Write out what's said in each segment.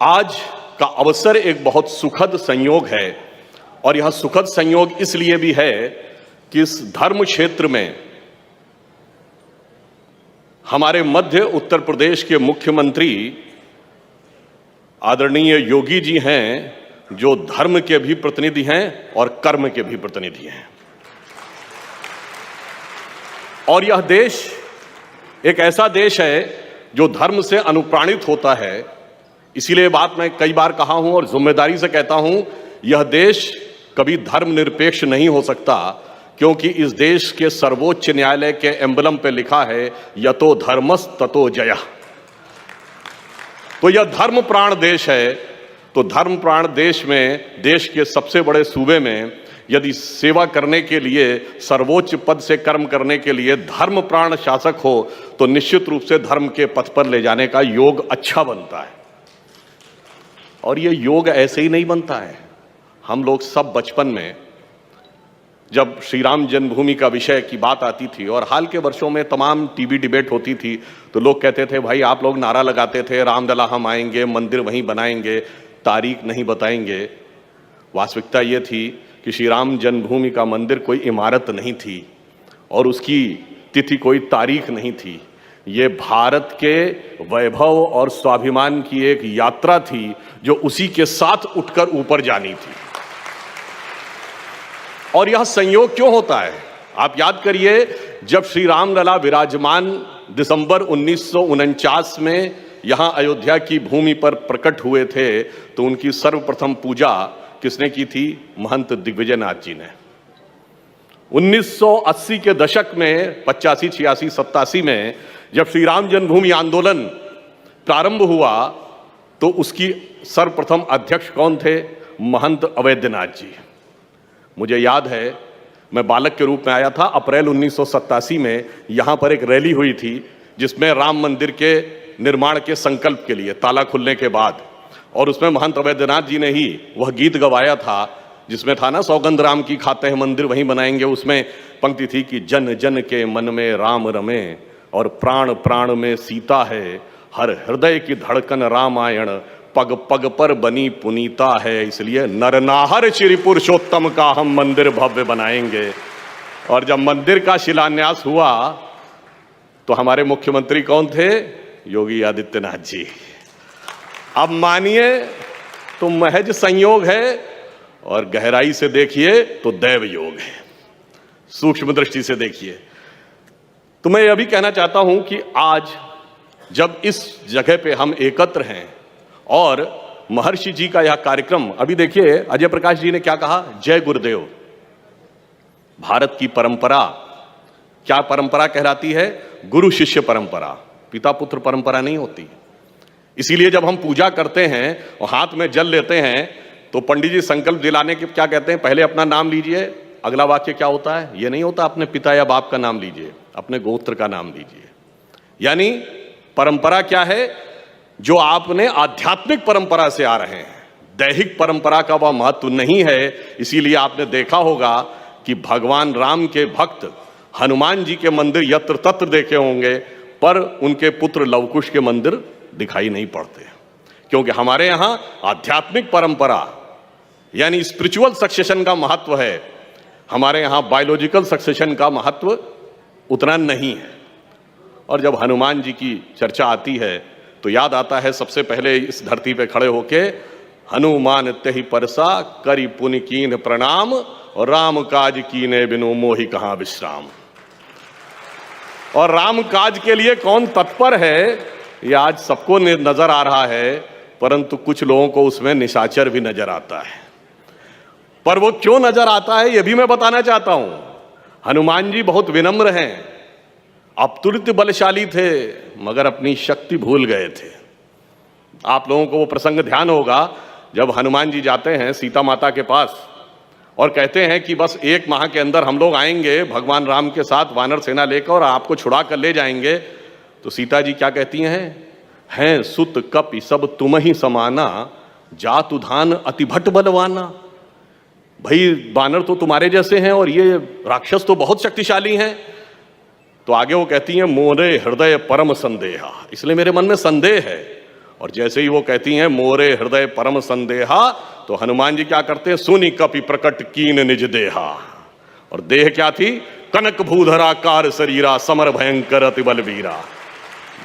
आज का अवसर एक बहुत सुखद संयोग है और यह सुखद संयोग इसलिए भी है कि इस धर्म क्षेत्र में हमारे मध्य उत्तर प्रदेश के मुख्यमंत्री आदरणीय योगी जी हैं, जो धर्म के भी प्रतिनिधि हैं और कर्म के भी प्रतिनिधि हैं। और यह देश एक ऐसा देश है जो धर्म से अनुप्राणित होता है। इसीलिए बात मैं कई बार कहा हूं और जिम्मेदारी से कहता हूं, यह देश कभी धर्मनिरपेक्ष नहीं हो सकता, क्योंकि इस देश के सर्वोच्च न्यायालय के एम्बलम पे लिखा है यतो धर्मस् ततो जयः। तो यह धर्म प्राण देश है। तो धर्म प्राण देश में, देश के सबसे बड़े सूबे में यदि सेवा करने के लिए, सर्वोच्च पद से कर्म करने के लिए धर्म प्राण शासक हो, तो निश्चित रूप से धर्म के पथ पर ले जाने का योग अच्छा बनता है। और ये योग ऐसे ही नहीं बनता है। हम लोग सब बचपन में जब श्री राम जन्मभूमि का विषय की बात आती थी और हाल के वर्षों में तमाम टीवी डिबेट होती थी, तो लोग कहते थे भाई आप लोग नारा लगाते थे रामलला हम आएंगे, मंदिर वहीं बनाएंगे, तारीख नहीं बताएंगे। वास्तविकता ये थी कि श्री राम जन्मभूमि का मंदिर कोई इमारत नहीं थी और उसकी तिथि कोई तारीख नहीं थी। ये भारत के वैभव और स्वाभिमान की एक यात्रा थी जो उसी के साथ उठकर ऊपर जानी थी। और यह संयोग क्यों होता है? आप याद करिए, जब श्री रामलला विराजमान दिसंबर 1949 में यहां अयोध्या की भूमि पर प्रकट हुए थे, तो उनकी सर्वप्रथम पूजा किसने की थी? महंत दिग्विजय नाथ जी ने। 1980 के दशक में 85, 86, 87 में जब श्री राम जन्मभूमि आंदोलन प्रारंभ हुआ, तो उसकी सर्वप्रथम अध्यक्ष कौन थे? महंत अवैधनाथ जी। मुझे याद है, मैं बालक के रूप में आया था। अप्रैल 1987 में यहां पर एक रैली हुई थी जिसमें राम मंदिर के निर्माण के संकल्प के लिए ताला खुलने के बाद, और उसमें महंत अवैधनाथ जी ने ही वह गीत गवाया था जिसमें था ना, सौगंध राम की खाते हैं मंदिर वहीं बनाएंगे। उसमें पंक्ति थी कि जन जन के मन में राम रमे और प्राण प्राण में सीता है, हर हृदय की धड़कन रामायण, पग पग पर बनी पुनीता है, इसलिए नरनाहर श्री पुरुषोत्तम का हम मंदिर भव्य बनाएंगे। और जब मंदिर का शिलान्यास हुआ तो हमारे मुख्यमंत्री कौन थे? योगी आदित्यनाथ जी। अब मानिए तो महज संयोग है और गहराई से देखिए तो दैव योग है। सूक्ष्म दृष्टि से देखिए तो मैं यह भी कहना चाहता हूं कि आज जब इस जगह पे हम एकत्र हैं और महर्षि जी का यह कार्यक्रम, अभी देखिए अजय प्रकाश जी ने क्या कहा, जय गुरुदेव। भारत की परंपरा क्या परंपरा कहलाती है? गुरु शिष्य परंपरा, पिता पुत्र परंपरा नहीं होती। इसीलिए जब हम पूजा करते हैं और हाथ में जल लेते हैं तो पंडित जी संकल्प दिलाने के क्या कहते हैं? पहले अपना नाम लीजिए। अगला वाक्य क्या होता है? ये नहीं होता अपने पिता या बाप का नाम लीजिए, अपने गोत्र का नाम लीजिए। यानी परंपरा क्या है? जो आपने आध्यात्मिक परंपरा से आ रहे हैं, दैहिक परंपरा का वह महत्व नहीं है। इसीलिए आपने देखा होगा कि भगवान राम के भक्त हनुमान जी के मंदिर यत्र तत्र देखे होंगे, पर उनके पुत्र लवकुश के मंदिर दिखाई नहीं पड़ते, क्योंकि हमारे यहां आध्यात्मिक परंपरा यानी स्पिरिचुअल सक्सेशन का महत्व है। हमारे यहां बायोलॉजिकल सक्सेशन का महत्व उतना नहीं है। और जब हनुमान जी की चर्चा आती है तो याद आता है सबसे पहले इस धरती पे खड़े होके, हनुमान तेहि परसा करि पुनि कीन प्रणाम, और राम काज कीने बिनु मोहि कहां विश्राम। और राम काज के लिए कौन तत्पर है, ये आज सबको नजर आ रहा है, परंतु कुछ लोगों को उसमें निशाचर भी नजर आता है। पर वो क्यों नजर आता है ये भी मैं बताना चाहता हूं। हनुमान जी बहुत विनम्र हैं, अतुलित बलशाली थे, मगर अपनी शक्ति भूल गए थे। आप लोगों को वो प्रसंग ध्यान होगा जब हनुमान जी जाते हैं सीता माता के पास और कहते हैं कि बस 1 माह के अंदर हम लोग आएंगे भगवान राम के साथ वानर सेना लेकर और आपको छुड़ा कर ले जाएंगे। तो सीता जी क्या कहती हैं सुत कपि सब तुम ही समाना, जातु धान अति भट बलवाना। भाई वानर तो तुम्हारे जैसे हैं और ये राक्षस तो बहुत शक्तिशाली हैं। तो आगे वो कहती हैं मोरे हृदय परम संदेहा, इसलिए मेरे मन में संदेह है और जैसे ही वो कहती हैं मोरे हृदय परम संदेहा, तो हनुमान जी क्या करते हैं, सुनि कपि प्रकट कीन निज देहा। और देह क्या थी, कनक भूधरा कार शरीरा, समर भयंकर अति बलवीरा।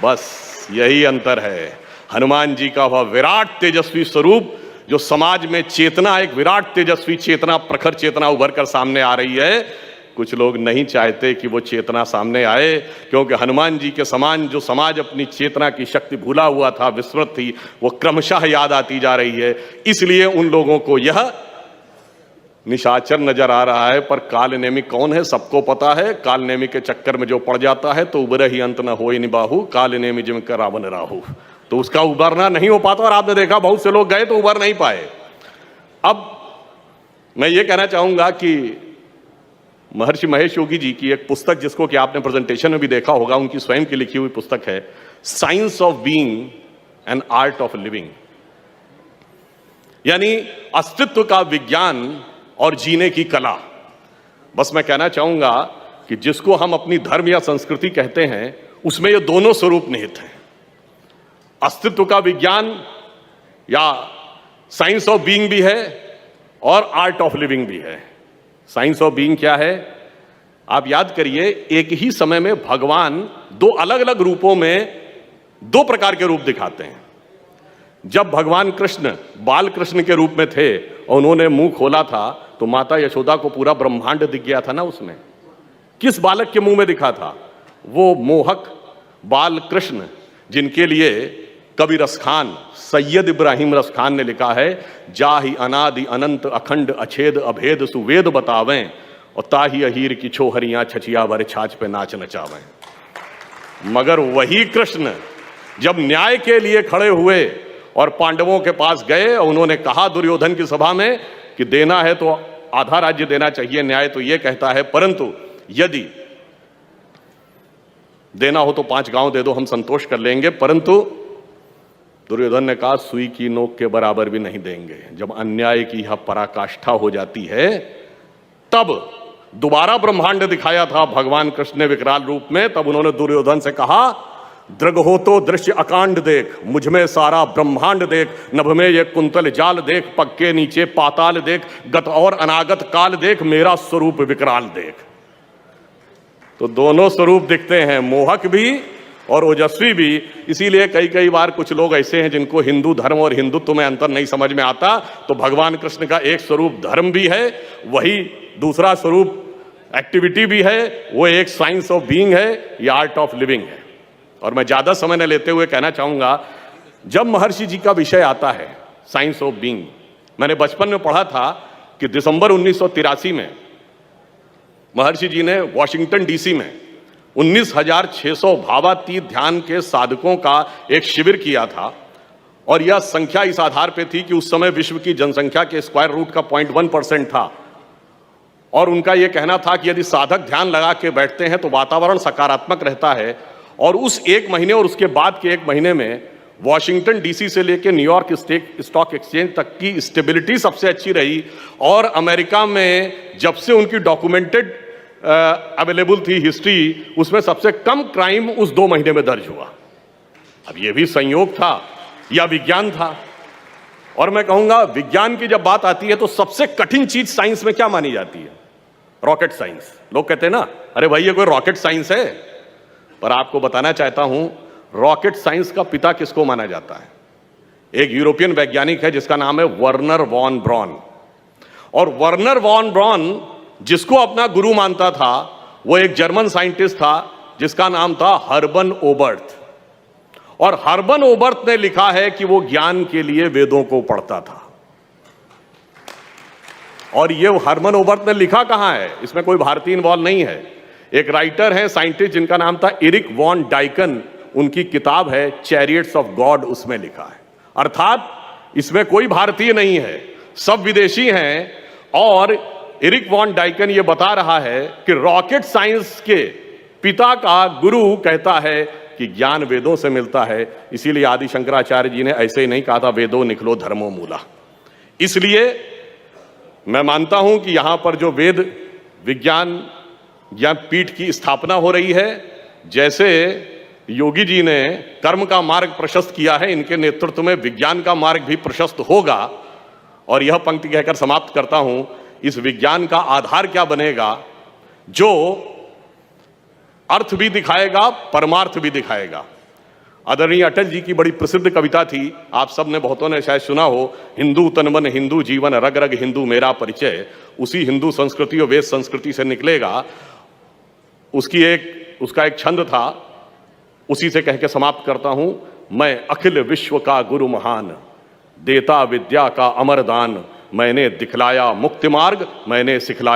बस यही अंतर है। हनुमान जी का वह विराट तेजस्वी स्वरूप जो समाज में चेतना, एक विराट तेजस्वी चेतना, प्रखर चेतना उभर कर सामने आ रही है, कुछ लोग नहीं चाहते कि वो चेतना सामने आए, क्योंकि हनुमान जी के समान जो समाज अपनी चेतना की शक्ति भूला हुआ था, विस्मृत थी, वो क्रमशः याद आती जा रही है। इसलिए उन लोगों को यह निशाचर नजर आ रहा है। पर कालनेमी कौन है, सबको पता है। कालनेमी के चक्कर में जो पड़ जाता है तो उबरे ही अंत न होई निबाहु, कालनेमी जिम कर रावण राहु, तो उसका उबरना नहीं हो पाता। और आपने देखा बहुत से लोग गए तो उबर नहीं पाए। अब मैं ये कहना चाहूंगा कि महर्षि महेश योगी जी की एक पुस्तक, जिसको कि आपने प्रेजेंटेशन में भी देखा होगा, उनकी स्वयं की लिखी हुई पुस्तक है science of being and art of living, यानी अस्तित्व का विज्ञान और जीने की कला। बस मैं कहना चाहूंगा कि जिसको हम अपनी धर्म या संस्कृति कहते हैं, उसमें ये दोनों स्वरूप निहित हैं, अस्तित्व का विज्ञान या साइंस ऑफ बीइंग भी है और आर्ट ऑफ लिविंग भी है। साइंस ऑफ बीइंग क्या है, आप याद करिए, एक ही समय में भगवान दो अलग अलग रूपों में दो प्रकार के रूप दिखाते हैं। जब भगवान कृष्ण बाल कृष्ण के रूप में थे और उन्होंने मुंह खोला था, तो माता यशोदा को पूरा ब्रह्मांड दिख गया था ना। उसमें किस बालक के मुंह में दिखा था, वो मोहक बाल कृष्ण, जिनके लिए कवि रसखान सैयद इब्राहिम रसखान ने लिखा है, जाहि अनादि अनंत अखंड अछेद अभेद सुवेद बतावें, और ताही अहीर की छोहरियां छचिया वर छाछ पे नाच नचावें। मगर वही कृष्ण जब न्याय के लिए खड़े हुए और पांडवों के पास गए और उन्होंने कहा दुर्योधन की सभा में कि देना है तो आधा राज्य देना चाहिए, न्याय तो ये कहता है, परंतु यदि देना हो तो 5 गांव दे दो, हम संतोष कर लेंगे। परंतु दुर्योधन ने कहा सुई की नोक के बराबर भी नहीं देंगे। जब अन्याय की यह पराकाष्ठा हो जाती है, तब दोबारा ब्रह्मांड दिखाया था भगवान कृष्ण ने विकराल रूप में। तब उन्होंने दुर्योधन से कहा, दृग हो तो दृश्य अकांड देख, मुझ में सारा ब्रह्मांड देख, नभ में ये कुंतल जाल देख, पग के नीचे पाताल देख, गत और अनागत काल देख, मेरा स्वरूप विकराल देख। तो दोनों स्वरूप दिखते हैं, मोहक भी और ओजस्वी भी। इसीलिए कई बार कुछ लोग ऐसे हैं जिनको हिंदू धर्म और हिंदुत्व में अंतर नहीं समझ में आता। तो भगवान कृष्ण का एक स्वरूप धर्म भी है, वही दूसरा स्वरूप एक्टिविटी भी है, वो एक साइंस ऑफ बीइंग है, ये आर्ट ऑफ लिविंग है। और मैं ज्यादा समय न लेते हुए कहना चाहूंगा, जब महर्षि जी का विषय आता है साइंस ऑफ बीइंग, मैंने बचपन में पढ़ा था कि दिसंबर 1983 में महर्षि जी ने वॉशिंगटन डीसी में 19,600 भावातीत ध्यान के साधकों का एक शिविर किया था। और यह संख्या इस आधार पे थी कि उस समय विश्व की जनसंख्या के स्क्वायर रूट का 0.1% था। और उनका यह कहना था कि यदि साधक ध्यान लगा के बैठते हैं तो वातावरण सकारात्मक रहता है। और उस 1 महीने और उसके बाद के 1 महीने में वॉशिंगटन डीसी से लेकर न्यूयॉर्क स्टॉक एक्सचेंज तक की स्टेबिलिटी सबसे अच्छी रही। और अमेरिका में जब से उनकी डॉक्यूमेंटेड अवेलेबल थी हिस्ट्री, उसमें सबसे कम क्राइम उस 2 महीने में दर्ज हुआ। अब यह भी संयोग था या विज्ञान था। और मैं कहूंगा, विज्ञान की जब बात आती है तो सबसे कठिन चीज साइंस में क्या मानी जाती है? Rocket science. लोग कहते हैं ना, अरे भाई ये कोई रॉकेट साइंस है। पर आपको बताना चाहता हूं, रॉकेट साइंस का पिता किसको माना जाता है? एक यूरोपियन वैज्ञानिक है जिसका नाम है वर्नर वॉन ब्रॉन। और वर्नर वॉन ब्रॉन जिसको अपना गुरु मानता था, वो एक जर्मन साइंटिस्ट था जिसका नाम था हर्बन ओबर्ट। और हर्बन ओबर्ट ने लिखा है कि वो ज्ञान के लिए वेदों को पढ़ता था। और ये हर्बन ओबर्ट ने लिखा कहां है, इसमें कोई भारतीय इन्वॉल्व नहीं है। एक राइटर है, साइंटिस्ट, जिनका नाम था एरिक वॉन डाइकन, उनकी किताब है चैरियट्स ऑफ गॉड, उसमें लिखा है। अर्थात इसमें कोई भारतीय नहीं है, सब विदेशी हैं। और एरिक वॉन डाइकन ये बता रहा है कि रॉकेट साइंस के पिता का गुरु कहता है कि ज्ञान वेदों से मिलता है। इसीलिए आदि शंकराचार्य जी ने ऐसे ही नहीं कहा था वेदों निकलो धर्मो मूला। इसलिए मैं मानता हूं कि यहां पर जो वेद विज्ञान ज्ञान पीठ की स्थापना हो रही है, जैसे योगी जी ने कर्म का मार्ग प्रशस्त किया है, इनके नेतृत्व में विज्ञान का मार्ग भी प्रशस्त होगा। और यह पंक्ति कहकर समाप्त करता हूं, इस विज्ञान का आधार क्या बनेगा? जो अर्थ भी दिखाएगा, परमार्थ भी दिखाएगा। आदरणीय अटल जी की बड़ी प्रसिद्ध कविता थी, आप सब ने, बहुतों ने शायद सुना हो, हिंदू तन मन हिंदू जीवन, रग रग हिंदू मेरा परिचय। उसी हिंदू संस्कृति और वेद संस्कृति से निकलेगा। उसका एक छंद था, उसी से कह के समाप्त करता हूं। मैं अखिल विश्व का गुरु महान, देता विद्या का अमर दान, मैंने दिखलाया मुक्ति मार्ग, मैंने सिखलाया